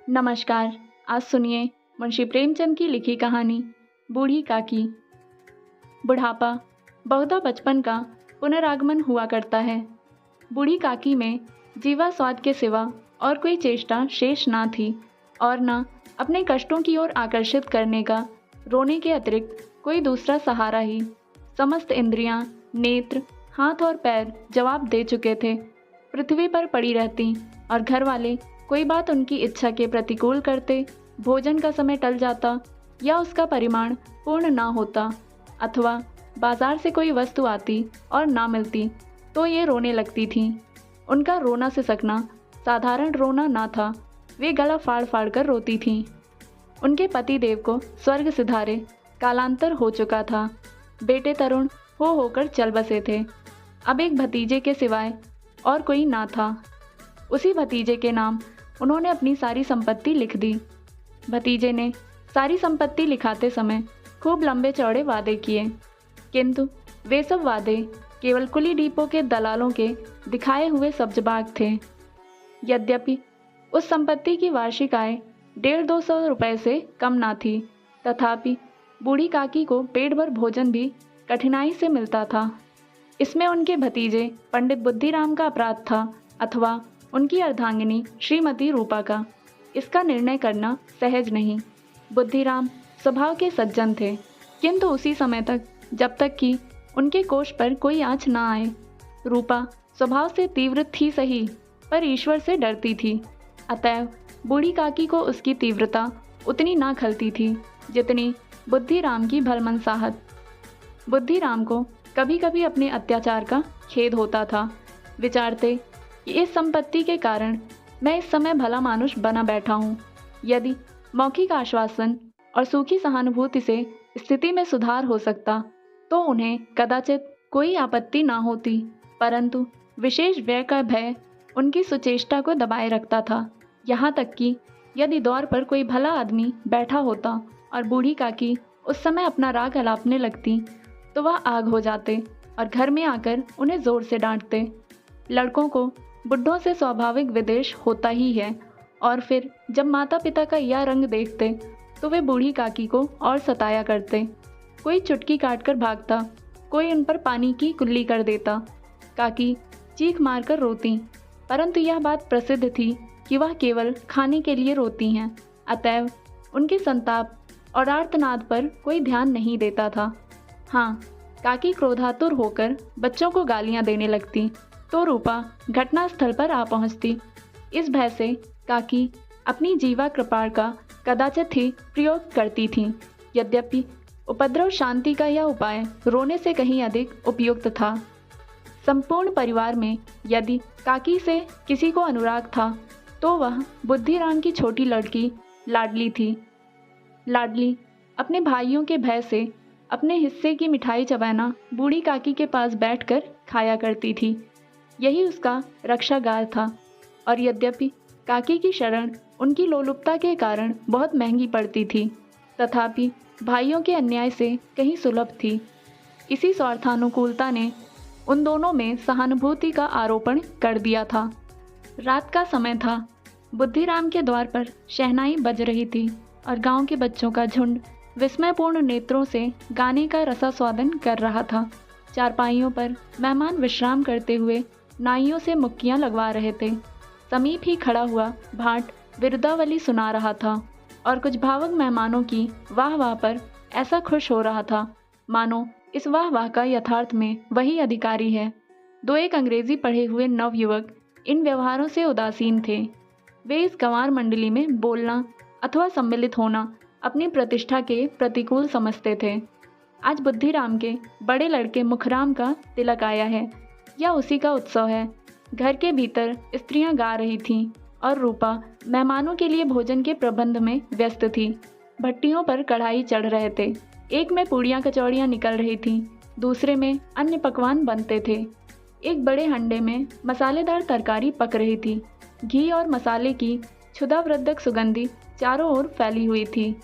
नमस्कार। आज सुनिए मुंशी प्रेमचंद की लिखी कहानी बूढ़ी काकी। बुढ़ापा बहुधा बचपन का पुनरागमन हुआ करता है। बूढ़ी काकी में जीवा स्वाद के सिवा और कोई चेष्टा शेष ना थी और न अपने कष्टों की ओर आकर्षित करने का रोने के अतिरिक्त कोई दूसरा सहारा ही। समस्त इंद्रियां, नेत्र, हाथ और पैर जवाब दे चुके थे। पृथ्वी पर पड़ी रहती और घर वाले कोई बात उनकी इच्छा के प्रतिकूल करते, भोजन का समय टल जाता या उसका परिमाण पूर्ण ना होता, अथवा बाजार से कोई वस्तु आती और ना मिलती तो ये रोने लगती थीं। उनका रोना से सकना साधारण रोना ना था, वे गला फाड़ फाड़ कर रोती थीं। उनके पति देव को स्वर्ग सिधारे कालांतर हो चुका था। बेटे तरुण हो होकर चल बसे थे। अब एक भतीजे के सिवाय और कोई ना था। उसी भतीजे के नाम उन्होंने अपनी सारी संपत्ति लिख दी। भतीजे ने सारी संपत्ति लिखाते समय खूब लंबे चौड़े वादे किए, किंतु वे सब वादे केवल कुली डिपो के दलालों के दिखाए हुए सब्जबाग थे। यद्यपि उस संपत्ति की वार्षिक आय 150-200 रुपये से कम ना थी, तथापि बूढ़ी काकी को पेट भर भोजन भी कठिनाई से मिलता था। इसमें उनके भतीजे पंडित बुद्धिराम का अपराध था अथवा उनकी अर्धांगिनी श्रीमती रूपा का, इसका निर्णय करना सहज नहीं। बुद्धिराम स्वभाव के सज्जन थे, किंतु उसी समय तक जब तक कि उनके कोष पर कोई आँच ना आए। रूपा स्वभाव से तीव्र थी सही, पर ईश्वर से डरती थी। अतएव बूढ़ी काकी को उसकी तीव्रता उतनी ना खलती थी जितनी बुद्धिराम की भलमनसाहत। बुद्धिराम को कभी कभी अपने अत्याचार का खेद होता था। विचारते कि इस संपत्ति के कारण मैं इस समय भला मानुष बना बैठा हूँ। यदि मौखिक आश्वासन और सूखी सहानुभूति से स्थिति में सुधार हो सकता तो उन्हें कदाचित कोई आपत्ति ना होती, परंतु विशेष व्यय का भय उनकी सुचेष्टा को दबाए रखता था। यहाँ तक कि यदि द्वार पर कोई भला आदमी बैठा होता और बूढ़ी काकी उस समय अपना राग अलापने लगती तो वह आग हो जाते और घर में आकर उन्हें जोर से डांटते। लड़कों को बुढ़ों से स्वाभाविक विद्वेष होता ही है, और फिर जब माता पिता का यह रंग देखते तो वे बूढ़ी काकी को और सताया करते। कोई चुटकी काटकर भागता, कोई उन पर पानी की कुल्ली कर देता। काकी चीख मारकर रोती, परंतु यह बात प्रसिद्ध थी कि वह केवल खाने के लिए रोती हैं, अतएव उनके संताप और आर्तनाद पर कोई ध्यान नहीं देता था। हाँ, काकी क्रोधातुर होकर बच्चों को गालियां देने लगती तो रूपा घटनास्थल पर आ पहुंचती। इस भय से काकी अपनी जीवा कृपाण का कदाचित ही प्रयोग करती थीं। यद्यपि उपद्रव शांति का यह उपाय रोने से कहीं अधिक उपयुक्त था। संपूर्ण परिवार में यदि काकी से किसी को अनुराग था तो वह बुद्धिराम की छोटी लड़की लाडली थी। लाडली अपने भाइयों के भय से अपने हिस्से की मिठाई चबाना बूढ़ी काकी के पास बैठकर खाया करती थी। यही उसका रक्षागार था, और यद्यपि काकी की शरण उनकी लोलुपता के कारण बहुत महंगी पड़ती थी, तथापि भाइयों के अन्याय से कहीं सुलभ थी। इसी स्वार्थानुकूलता ने उन दोनों में सहानुभूति का आरोपण कर दिया था। रात का समय था। बुद्धिराम के द्वार पर शहनाई बज रही थी और गांव के बच्चों का झुंड विस्मयपूर्ण नेत्रों से गाने का रसास्वादन कर रहा था। चारपाइयों पर मेहमान विश्राम करते हुए नाइयों से मुक्कियां लगवा रहे थे। समीप ही खड़ा हुआ भाट विरुदावली सुना रहा था और कुछ भावुक मेहमानों की वाह वाह पर ऐसा खुश हो रहा था मानो इस वाह वाह का यथार्थ में वही अधिकारी है। दो एक अंग्रेजी पढ़े हुए नवयुवक इन व्यवहारों से उदासीन थे। वे इस गंवार मंडली में बोलना अथवा सम्मिलित होना अपनी प्रतिष्ठा के प्रतिकूल समझते थे। आज बुद्धिराम के बड़े लड़के मुखराम का तिलक आया है या उसी का उत्सव है। घर के भीतर स्त्रियां गा रही थीं और रूपा मेहमानों के लिए भोजन के प्रबंध में व्यस्त थी। भट्टियों पर कढ़ाई चढ़ रहे थे। एक में पूड़ियाँ कचौड़ियाँ निकल रही थीं, दूसरे में अन्य पकवान बनते थे। एक बड़े हंडे में मसालेदार तरकारी पक रही थी। घी और मसाले की क्षुधावर्धक सुगंधी चारों ओर फैली हुई थी।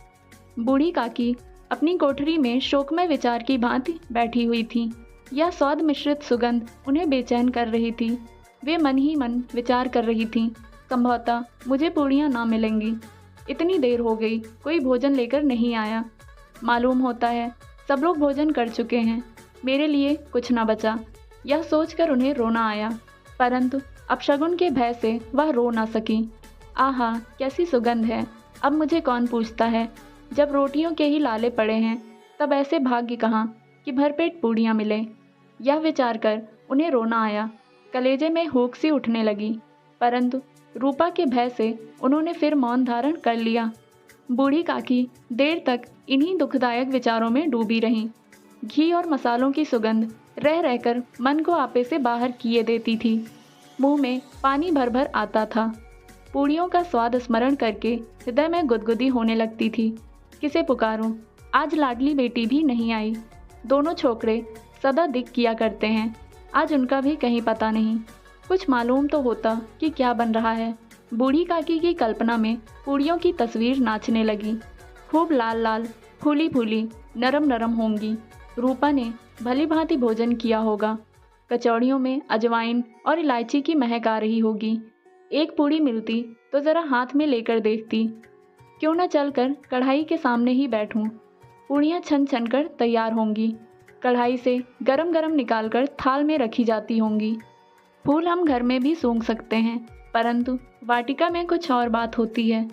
बूढ़ी काकी अपनी कोठरी में शोकमय विचार की भांति बैठी हुई थी। यह स्वाद मिश्रित सुगंध उन्हें बेचैन कर रही थी। वे मन ही मन विचार कर रही थीं संभवतः मुझे पूड़ियाँ ना मिलेंगी। इतनी देर हो गई, कोई भोजन लेकर नहीं आया। मालूम होता है सब लोग भोजन कर चुके हैं, मेरे लिए कुछ ना बचा। यह सोचकर उन्हें रोना आया, परंतु अपशगुन के भय से वह रो ना सकी। आहा, कैसी सुगंध है! अब मुझे कौन पूछता है, जब रोटियों के ही लाले पड़े हैं तब ऐसे भाग्य कहाँ कि भरपेट पूड़ियाँ मिले। यह विचार कर उन्हें रोना आया, कलेजे में हुक सी उठने लगी, परंतु रूपा के भय से उन्होंने फिर मौन धारण कर लिया। बूढ़ी काकी देर तक इन्हीं दुखदायक विचारों में डूबी रहीं। घी और मसालों की सुगंध रह रहकर मन को आपे से बाहर किए देती थी। मुंह में पानी भर भर आता था। पूड़ियों का स्वाद स्मरण करके हृदय में गुदगुदी होने लगती थी। किसे पुकारूं? आज लाडली बेटी भी नहीं आई। दोनों छोकरे सदा दिक किया करते हैं, आज उनका भी कहीं पता नहीं। कुछ मालूम तो होता कि क्या बन रहा है। बूढ़ी काकी की कल्पना में पूड़ियों की तस्वीर नाचने लगी। खूब लाल लाल, फूली फूली, नरम नरम होंगी। रूपा ने भली भांति भोजन किया होगा। कचौड़ियों में अजवाइन और इलायची की महक आ रही होगी। एक पूड़ी मिलती तो ज़रा हाथ में लेकर देखती। क्यों न चलकर कढ़ाई के सामने ही बैठूं। पूड़ियाँ छन छन कर तैयार होंगी। कढ़ाई से गरम गरम निकालकर थाल में रखी जाती होंगी। फूल हम घर में भी सूंघ सकते हैं, परंतु वाटिका में कुछ और बात होती है।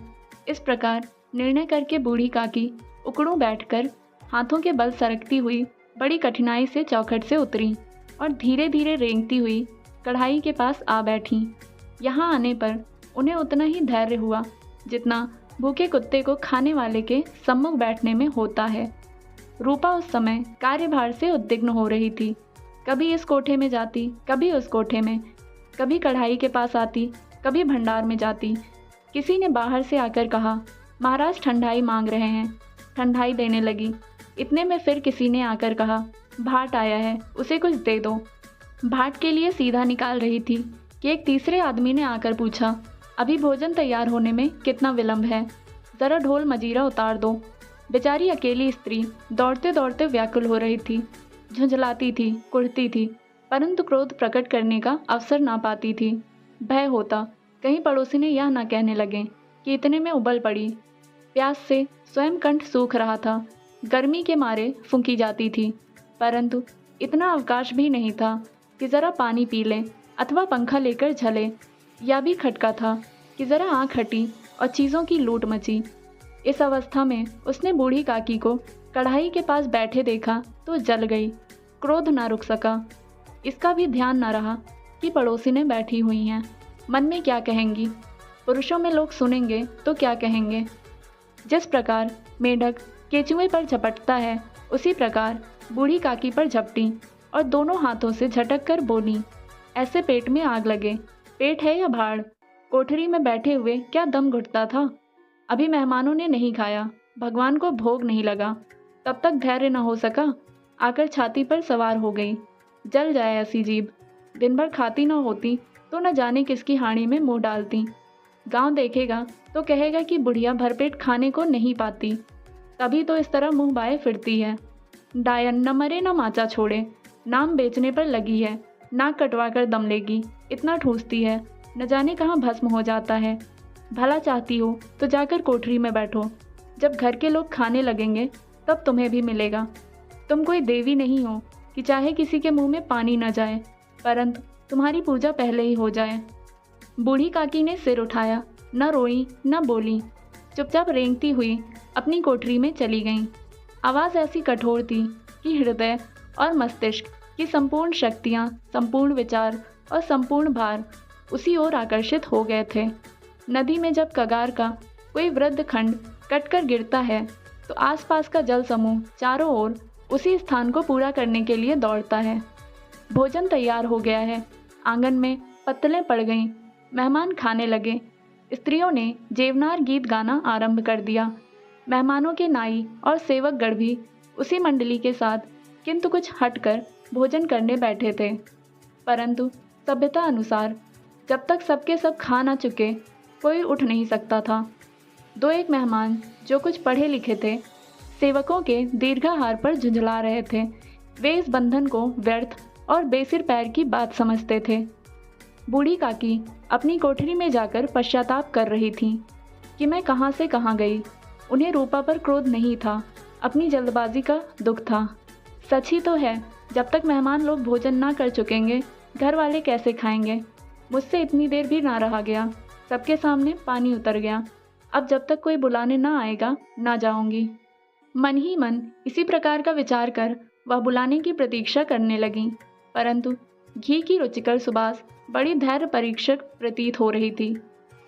इस प्रकार निर्णय करके बूढ़ी काकी उकड़ों बैठकर हाथों के बल सरकती हुई बड़ी कठिनाई से चौखट से उतरी और धीरे धीरे रेंगती हुई कढ़ाई के पास आ बैठी। यहाँ आने पर उन्हें उतना ही धैर्य हुआ जितना भूखे कुत्ते को खाने वाले के सम्मुख बैठने में होता है। रूपा उस समय कार्यभार से उद्विग्न हो रही थी। कभी इस कोठे में जाती, कभी उस कोठे में, कभी कढ़ाई के पास आती, कभी भंडार में जाती। किसी ने बाहर से आकर कहा, महाराज ठंडाई मांग रहे हैं। ठंडाई देने लगी। इतने में फिर किसी ने आकर कहा, भाट आया है, उसे कुछ दे दो। भाट के लिए सीधा निकाल रही थी कि एक तीसरे आदमी ने आकर पूछा, अभी भोजन तैयार होने में कितना विलंब है, ज़रा ढोल मजीरा उतार दो। बेचारी अकेली स्त्री दौड़ते दौड़ते व्याकुल हो रही थी, झुंझलाती थी, कुढ़ती थी, परंतु क्रोध प्रकट करने का अवसर ना पाती थी। भय होता कहीं पड़ोसी ने यह ना कहने लगे कि इतने में उबल पड़ी। प्यास से स्वयं कंठ सूख रहा था, गर्मी के मारे फूंकी जाती थी, परंतु इतना अवकाश भी नहीं था कि ज़रा पानी पी लें अथवा पंखा लेकर झले। यह भी खटका था कि ज़रा आँख हटी और चीज़ों की लूट मची। इस अवस्था में उसने बूढ़ी काकी को कढ़ाई के पास बैठे देखा तो जल गई। क्रोध ना रुक सका। इसका भी ध्यान न रहा कि पड़ोसी ने बैठी हुई हैं। मन में क्या कहेंगी, पुरुषों में लोग सुनेंगे तो क्या कहेंगे। जिस प्रकार मेढक केचुए पर झपटता है, उसी प्रकार बूढ़ी काकी पर झपटी और दोनों हाथों से झटक कर बोली, ऐसे पेट में आग लगे। पेट है या भाड़? कोठरी में बैठे हुए क्या दम घुटता था? अभी मेहमानों ने नहीं खाया, भगवान को भोग नहीं लगा, तब तक धैर्य न हो सका, आकर छाती पर सवार हो गई। जल जाए ऐसी जीभ। दिन भर खाती न होती तो न जाने किसकी हाड़ी में मुंह डालती। गांव देखेगा तो कहेगा कि बुढ़िया भरपेट खाने को नहीं पाती, तभी तो इस तरह मुंह बाए फिरती है। डायन न मरे न माचा छोड़े, नाम बेचने पर लगी है, नाक कटवा कर दम लेगी, इतना ठूसती है, न जाने कहाँ भस्म हो जाता है। भला चाहती हो तो जाकर कोठरी में बैठो, जब घर के लोग खाने लगेंगे तब तुम्हें भी मिलेगा। तुम कोई देवी नहीं हो कि चाहे किसी के मुंह में पानी न जाए, परंतु तुम्हारी पूजा पहले ही हो जाए। बूढ़ी काकी ने सिर उठाया, न रोई न बोली, चुपचाप रेंगती हुई अपनी कोठरी में चली गईं। आवाज़ ऐसी कठोर थी कि हृदय और मस्तिष्क की संपूर्ण शक्तियाँ, संपूर्ण विचार और संपूर्ण भार उसी ओर आकर्षित हो गए थे। नदी में जब कगार का कोई वृद्ध खंड कटकर गिरता है तो आसपास का जल समूह चारों ओर उसी स्थान को पूरा करने के लिए दौड़ता है। भोजन तैयार हो गया है। आंगन में पत्तलें पड़ गईं। मेहमान खाने लगे। स्त्रियों ने जेवनार गीत गाना आरंभ कर दिया। मेहमानों के नाई और सेवक गण भी उसी मंडली के साथ किंतु कुछ हटकर भोजन करने बैठे थे, परंतु सभ्यता अनुसार जब तक सबके सब खा ना चुके कोई उठ नहीं सकता था। दो एक मेहमान जो कुछ पढ़े लिखे थे, सेवकों के दीर्घाहार पर झुंझला रहे थे। वे इस बंधन को व्यर्थ और बेसिर पैर की बात समझते थे। बूढ़ी काकी अपनी कोठरी में जाकर पश्चाताप कर रही थीं कि मैं कहाँ से कहाँ गई। उन्हें रूपा पर क्रोध नहीं था, अपनी जल्दबाजी का दुख था। सच ही तो है, जब तक मेहमान लोग भोजन ना कर चुकेंगे घर वाले कैसे खाएंगे। मुझसे इतनी देर भी ना रहा गया, सबके सामने पानी उतर गया। अब जब तक कोई बुलाने ना आएगा ना जाऊंगी। मन ही मन इसी प्रकार का विचार कर वह बुलाने की प्रतीक्षा करने लगीं, परंतु घी की रुचिकर सुबास बड़ी धैर्य परीक्षक प्रतीत हो रही थी।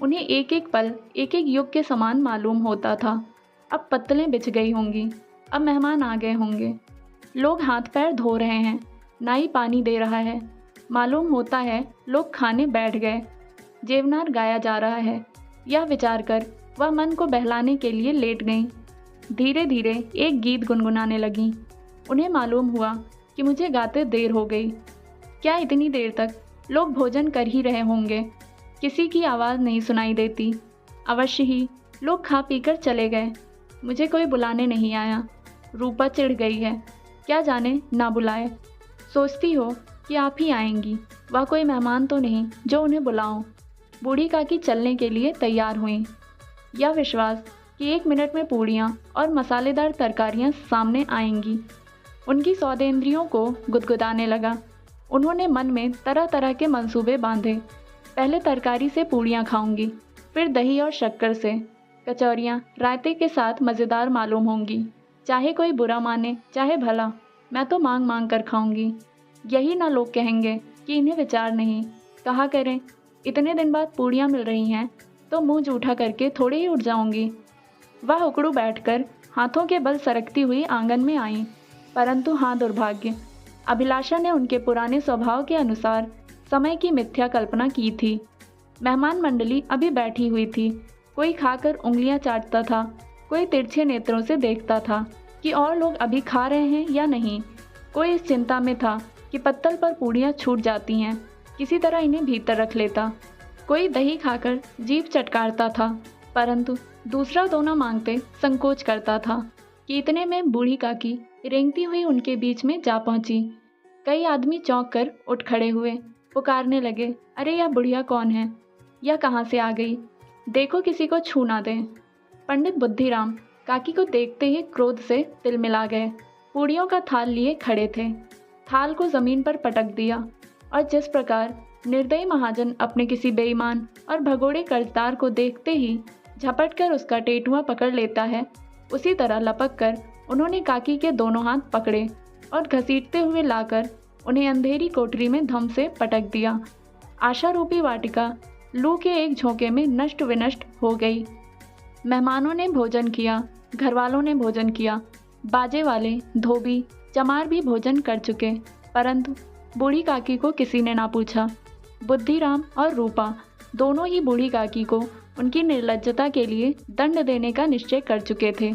उन्हें एक एक पल एक एक युग के समान मालूम होता था। अब पत्तलें बिछ गई होंगी, अब मेहमान आ गए होंगे, लोग हाथ पैर धो रहे हैं, नाई पानी दे रहा है, मालूम होता है लोग खाने बैठ गए, जेवनार गाया जा रहा है। यह विचार कर वह मन को बहलाने के लिए लेट गईं। धीरे धीरे एक गीत गुनगुनाने लगीं। उन्हें मालूम हुआ कि मुझे गाते देर हो गई। क्या इतनी देर तक लोग भोजन कर ही रहे होंगे, किसी की आवाज़ नहीं सुनाई देती। अवश्य ही लोग खा पीकर चले गए, मुझे कोई बुलाने नहीं आया। रूपा चिढ़ गई है, क्या जाने ना बुलाए। सोचती हो कि आप ही आएंगी, वह कोई मेहमान तो नहीं जो उन्हें बुलाऊं। बूढ़ी काकी चलने के लिए तैयार हुई। यह विश्वास कि 1 मिनट में पूड़ियाँ और मसालेदार तरकारियाँ सामने आएंगी उनकी सौदेंद्रियों को गुदगुदाने लगा। उन्होंने मन में तरह तरह के मंसूबे बांधे। पहले तरकारी से पूड़ियाँ खाऊंगी, फिर दही और शक्कर से। कचौरियाँ रायते के साथ मज़ेदार मालूम होंगी, चाहे कोई बुरा माने चाहे भला, मैं तो मांग मांग कर खाऊंगी। यही ना लोग कहेंगे कि इन्हें विचार नहीं। कहा करें, इतने दिन बाद पूड़ियाँ मिल रही हैं तो मुंह जूठा करके थोड़े ही उठ जाऊंगी। वह उकड़ू बैठकर हाथों के बल सरकती हुई आंगन में आई, परंतु हाँ दुर्भाग्य, अभिलाषा ने उनके पुराने स्वभाव के अनुसार समय की मिथ्या कल्पना की थी। मेहमान मंडली अभी बैठी हुई थी। कोई खाकर उंगलियां चाटता था, कोई तिरछे नेत्रों से देखता था कि और लोग अभी खा रहे हैं या नहीं। कोई इस चिंता में था कि पत्तल पर पूड़ियाँ छूट जाती हैं, किसी तरह इन्हें भीतर रख लेता। कोई दही खाकर जीभ चटकारता था, परंतु दूसरा दोना मांगते संकोच करता था कि इतने में बूढ़ी काकी रेंगती हुई उनके बीच में जा पहुंची। कई आदमी चौंक कर उठ खड़े हुए, पुकारने लगे, अरे यह बुढ़िया कौन है, यह कहाँ से आ गई, देखो किसी को छू ना दें। पंडित बुद्धिराम काकी को देखते ही क्रोध से तिलमिला गए। पूड़ियों का थाल लिए खड़े थे, थाल को जमीन पर पटक दिया और जिस प्रकार निर्दयी महाजन अपने किसी बेईमान और भगोड़े कर्जदार को देखते ही झपट कर उसका टेटुआ पकड़ लेता है, उसी तरह लपक कर उन्होंने काकी के दोनों हाथ पकड़े और घसीटते हुए लाकर उन्हें अंधेरी कोठरी में धम से पटक दिया। आशा रूपी वाटिका लू के एक झोंके में नष्ट विनष्ट हो गई। मेहमानों ने भोजन किया, घरवालों ने भोजन किया, बाजे वाले, धोबी, चमार भी भोजन कर चुके, परंतु बूढ़ी काकी को किसी ने ना पूछा। बुद्धिराम और रूपा दोनों ही बूढ़ी काकी को उनकी निर्लज्जता के लिए दंड देने का निश्चय कर चुके थे।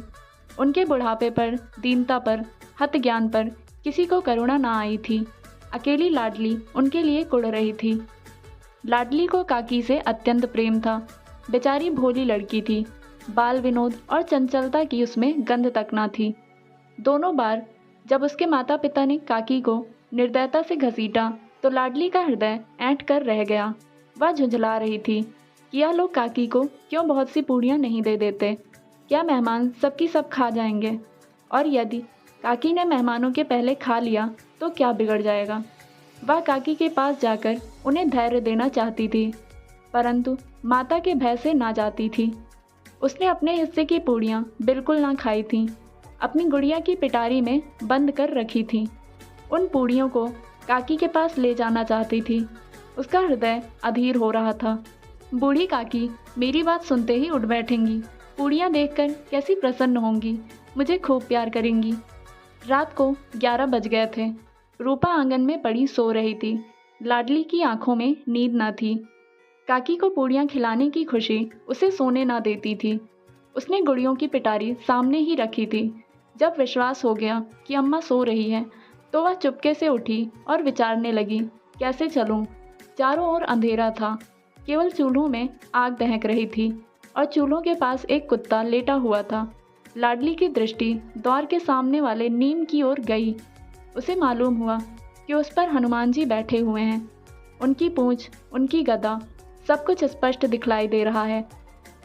उनके बुढ़ापे पर, दीनता पर, हत ज्ञान पर किसी को करुणा ना आई थी। अकेली लाडली उनके लिए कुढ़ रही थी। लाडली को काकी से अत्यंत प्रेम था। बेचारी भोली लड़की थी, बाल विनोद और चंचलता की उसमें गंध तक ना थी। दोनों बार जब उसके माता पिता ने काकी को निर्दयता से घसीटा तो लाडली का हृदय ऐंठ कर रह गया। वह झुंझला रही थी कि यह लोग काकी को क्यों बहुत सी पूड़ियाँ नहीं दे देते, क्या मेहमान सबकी सब खा जाएंगे, और यदि काकी ने मेहमानों के पहले खा लिया तो क्या बिगड़ जाएगा। वह काकी के पास जाकर उन्हें धैर्य देना चाहती थी, परंतु माता के भय से ना जाती थी। उसने अपने हिस्से की पूड़ियाँ बिल्कुल ना खाई थीं, अपनी गुड़िया की पिटारी में बंद कर रखी थी। उन पूड़ियों को काकी के पास ले जाना चाहती थी। उसका हृदय अधीर हो रहा था। बूढ़ी काकी मेरी बात सुनते ही उठ बैठेंगी, पूड़ियाँ देखकर कैसी प्रसन्न होंगी, मुझे खूब प्यार करेंगी। रात को 11 बज गए थे। रूपा आंगन में पड़ी सो रही थी। लाडली की आंखों में नींद न थी। काकी को पूड़ियाँ खिलाने की खुशी उसे सोने ना देती थी। उसने गुड़ियों की पिटारी सामने ही रखी थी। जब विश्वास हो गया कि अम्मा सो रही है तो वह चुपके से उठी और विचारने लगी, कैसे चलूं? चारों ओर अंधेरा था, केवल चूल्हों में आग दहक रही थी और चूल्हों के पास एक कुत्ता लेटा हुआ था। लाडली की दृष्टि द्वार के सामने वाले नीम की ओर गई। उसे मालूम हुआ कि उस पर हनुमान जी बैठे हुए हैं। उनकी पूंछ, उनकी गदा, सब कुछ स्पष्ट दिखलाई दे रहा है।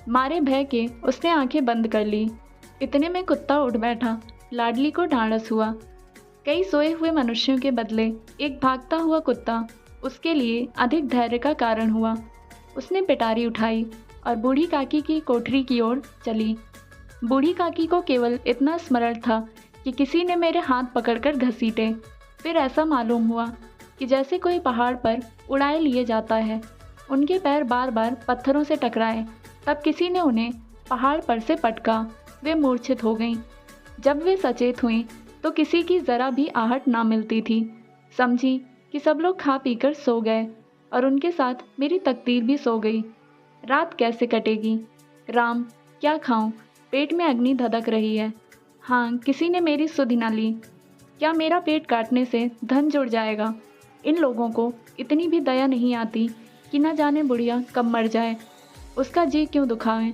मारे भय के उसने आंखें बंद कर ली। इतने में कुत्ता उठ बैठा। लाडली को ढांढस हुआ। कई सोए हुए मनुष्यों के बदले एक भागता हुआ कुत्ता उसके लिए अधिक धैर्य का कारण हुआ। उसने पिटारी उठाई और बूढ़ी काकी की कोठरी की ओर चली। बूढ़ी काकी को केवल इतना स्मरण था कि किसी ने मेरे हाथ पकड़कर घसीटे। फिर ऐसा मालूम हुआ कि जैसे कोई पहाड़ पर उड़ाए लिए जाता है। उनके पैर बार बार पत्थरों से टकराए। तब किसी ने उन्हें पहाड़ पर से पटका। वे मूर्छित हो गईं। जब वे सचेत हुईं तो किसी की ज़रा भी आहट ना मिलती थी। समझी कि सब लोग खा पीकर सो गए और उनके साथ मेरी तकदीर भी सो गई। रात कैसे कटेगी? राम, क्या खाऊं? पेट में अग्नि धधक रही है। हाँ, किसी ने मेरी सुधि न ली। क्या मेरा पेट काटने से धन जुड़ जाएगा? इन लोगों को इतनी भी दया नहीं आती कि न जाने बुढ़िया कब मर जाए। उसका जी क्यों दुखावें?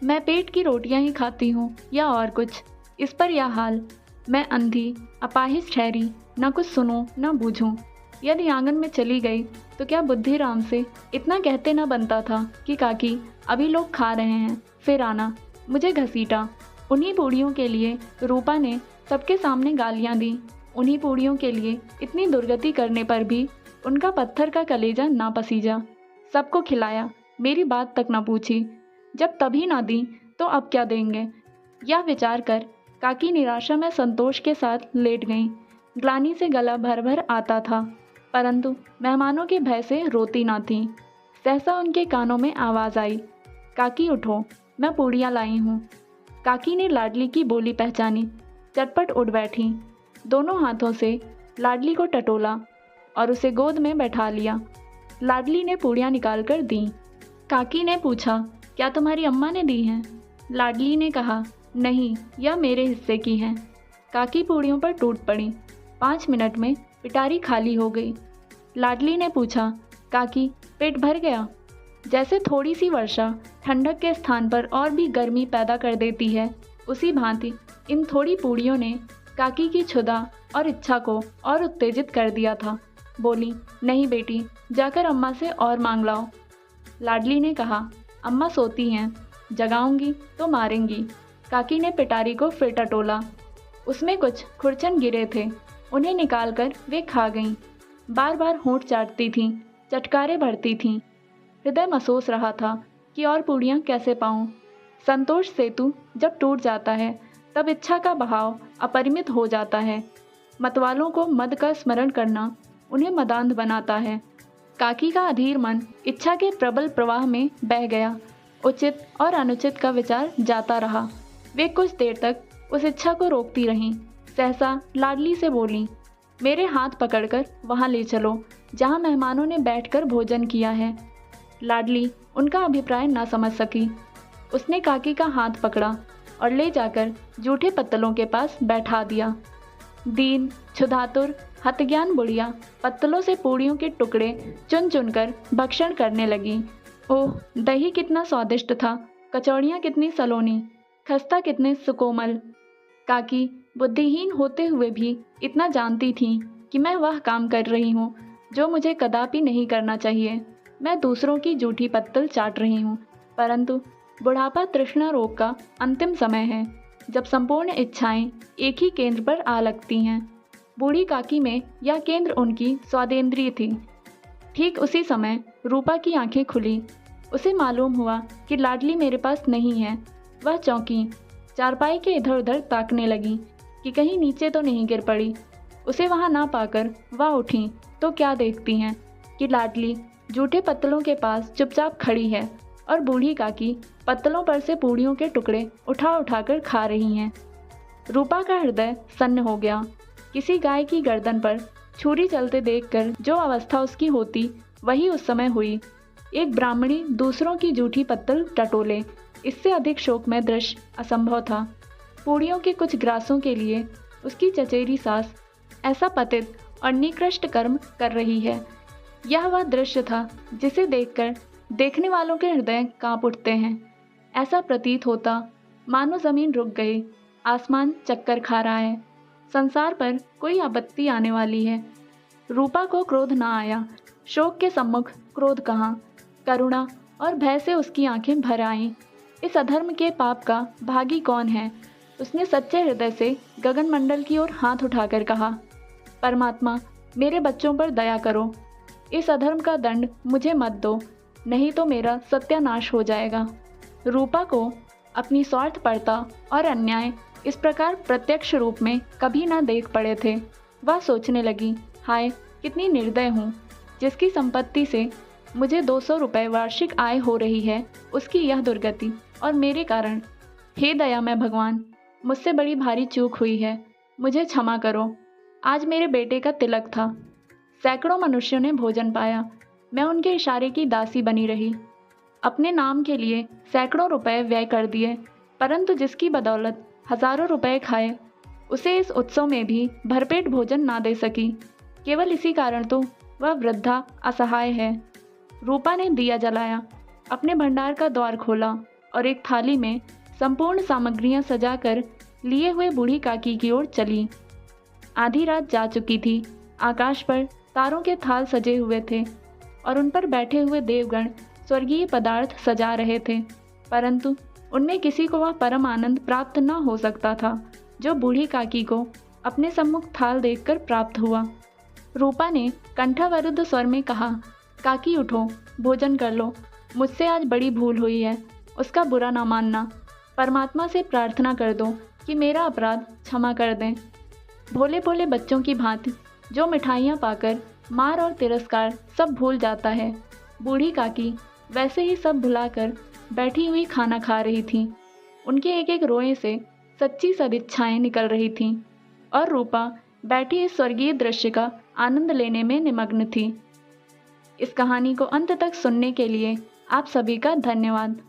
मैं पेट की रोटियां ही खाती हूँ या और कुछ। इस पर यह हाल। मैं अंधी अपाहिज ठहरी, न कुछ सुनूं न बूझूं। यदि आंगन में चली गई तो क्या बुद्धि राम से इतना कहते न बनता था कि काकी अभी लोग खा रहे हैं, फिर आना। मुझे घसीटा। उन्हीं बूढ़ियों के लिए रूपा ने सबके सामने गालियां दी। उन्हीं बूढ़ियों के लिए इतनी दुर्गति करने पर भी उनका पत्थर का कलेजा ना पसीजा। सबको खिलाया, मेरी बात तक ना पूछी। जब तभी ना दी तो अब क्या देंगे? यह विचार कर काकी निराशा में संतोष के साथ लेट गईं। ग्लानि से गला भर भर आता था, परंतु मेहमानों के भय से रोती ना थीं। सहसा उनके कानों में आवाज़ आई, काकी उठो, मैं पूड़ियाँ लाई हूँ। काकी ने लाडली की बोली पहचानी। चटपट उठ बैठी। दोनों हाथों से लाडली को टटोला और उसे गोद में बैठा लिया। लाडली ने पूड़ियाँ निकाल कर दी। काकी ने पूछा, क्या तुम्हारी अम्मा ने दी हैं? लाडली ने कहा, नहीं, यह मेरे हिस्से की हैं। काकी पूड़ियों पर टूट पड़ी। 5 मिनट में पिटारी खाली हो गई। लाडली ने पूछा, काकी पेट भर गया? जैसे थोड़ी सी वर्षा ठंडक के स्थान पर और भी गर्मी पैदा कर देती है, उसी भांति इन थोड़ी पूड़ियों ने काकी की क्षुधा और इच्छा को और उत्तेजित कर दिया था। बोली, नहीं बेटी, जाकर अम्मा से और मांग लाओ। लाडली ने कहा, अम्मा सोती हैं, जगाऊंगी तो मारेंगी। काकी ने पिटारी को फिर टटोला। उसमें कुछ खुरचन गिरे थे, उन्हें निकालकर वे खा गईं। बार बार होंठ चाटती थीं, चटकारे भरती थीं। हृदय महसूस रहा था कि और पूड़ियाँ कैसे पाऊँ। संतोष सेतु जब टूट जाता है तब इच्छा का बहाव अपरिमित हो जाता है। मतवालों को मद का स्मरण करना उन्हें मदान्ध बनाता है। काकी का अधीर मन इच्छा के प्रबल प्रवाह में बह गया। उचित और अनुचित का विचार जाता रहा। वे कुछ देर तक उस इच्छा को रोकती रहीं। सहसा लाडली से बोली, मेरे हाथ पकड़कर वहाँ ले चलो जहाँ मेहमानों ने बैठकर भोजन किया है। लाडली उनका अभिप्राय ना समझ सकी। उसने काकी का हाथ पकड़ा और ले जाकर जूठे पत्तलों के पास बैठा दिया। दीन, क्षुधातुर, हतज्ञान बुढ़िया पत्तलों से पूड़ियों के टुकड़े चुन चुनकर भक्षण करने लगी। ओह, दही कितना स्वादिष्ट था, कचौड़ियाँ कितनी सलोनी, खस्ता कितने सुकोमल। काकी बुद्धिहीन होते हुए भी इतना जानती थी कि मैं वह काम कर रही हूँ जो मुझे कदापि नहीं करना चाहिए। मैं दूसरों की जूठी पत्तल चाट रही हूँ, परंतु बुढ़ापा तृष्णा रोग का अंतिम समय है, जब संपूर्ण इच्छाएं एक ही केंद्र पर आ लगती हैं। बूढ़ी काकी में यह केंद्र उनकी स्वादेंद्रिय थी। ठीक उसी समय रूपा की आंखें खुली। उसे मालूम हुआ कि लाडली मेरे पास नहीं है। वह चौंकी, चारपाई के इधर उधर ताकने लगी कि कहीं नीचे तो नहीं गिर पड़ी। उसे वहां ना पाकर वह उठी तो क्या देखती हैं कि लाडली जूठे पत्तलों के पास चुपचाप खड़ी है और बूढ़ी काकी पत्तलों पर से पूड़ियों के टुकड़े उठा उठाकर खा रही हैं। रूपा का हृदय सन्न हो गया। किसी गाय की गर्दन पर छुरी चलते देखकर जो अवस्था उसकी होती वही उस समय हुई। एक ब्राह्मणी दूसरों की जूठी पत्तल टटोले, इससे अधिक शोकमय दृश्य असंभव था। पूड़ियों के कुछ ग्रासों के लिए उसकी चचेरी सास ऐसा पतित और निकृष्ट कर्म कर रही है। यह वह दृश्य था जिसे देखकर देखने वालों के हृदय कांप उठते हैं। ऐसा प्रतीत होता मानो जमीन रुक गई, आसमान चक्कर खा रहा है, संसार पर कोई आपत्ति आने वाली है। रूपा को क्रोध न आया, शोक के सम्मुख क्रोध कहाँ, करुणा और भय से उसकी आंखें भर आईं। इस अधर्म के पाप का भागी कौन है? उसने सच्चे हृदय से गगनमंडल की ओर हाथ उठाकर कहा, परमात्मा, मेरे बच्चों पर दया करो। इस अधर्म का दंड मुझे मत दो, नहीं तो मेरा सत्यानाश हो जाएगा। रूपा को अपनी स्वार्थपरता और अन्याय इस प्रकार प्रत्यक्ष रूप में कभी ना देख पड़े थे। वह सोचने लगी, हाय कितनी निर्दय हूँ, जिसकी संपत्ति से मुझे 200 रुपये वार्षिक आय हो रही है, उसकी यह दुर्गति और मेरे कारण। हे दयामय भगवान, मुझसे बड़ी भारी चूक हुई है, मुझे क्षमा करो। आज मेरे बेटे का तिलक था, सैकड़ों मनुष्यों ने भोजन पाया, मैं उनके इशारे की दासी बनी रही, अपने नाम के लिए सैकड़ों रुपए व्यय कर दिए, परंतु जिसकी बदौलत हजारों रुपए खाए, उसे इस उत्सव में भी भरपेट भोजन ना दे सकी। केवल इसी कारण तो वह वृद्धा असहाय है। रूपा ने दिया जलाया, अपने भंडार का द्वार खोला और एक थाली में संपूर्ण सामग्रियां सजाकर लिए हुए बूढ़ी काकी की ओर चली। आधी रात जा चुकी थी, आकाश पर तारों के थाल सजे हुए थे और उन पर बैठे हुए देवगण स्वर्गीय पदार्थ सजा रहे थे, परंतु उनमें किसी को वह परम आनंद प्राप्त न हो सकता था जो बूढ़ी काकी को अपने सम्मुख थाल देखकर प्राप्त हुआ। रूपा ने कंठावरुद्ध स्वर में कहा, काकी उठो, भोजन कर लो, मुझसे आज बड़ी भूल हुई है, उसका बुरा ना मानना। परमात्मा से प्रार्थना कर दो कि मेरा अपराध क्षमा कर दें। भोले भोले बच्चों की भांति जो मिठाइयाँ पाकर मार और तिरस्कार सब भूल जाता है, बूढ़ी काकी वैसे ही सब भुलाकर बैठी हुई खाना खा रही थी। उनके एक एक रोए से सच्ची सदिच्छाएं निकल रही थीं और रूपा बैठी इस स्वर्गीय दृश्य का आनंद लेने में निमग्न थी। इस कहानी को अंत तक सुनने के लिए आप सभी का धन्यवाद।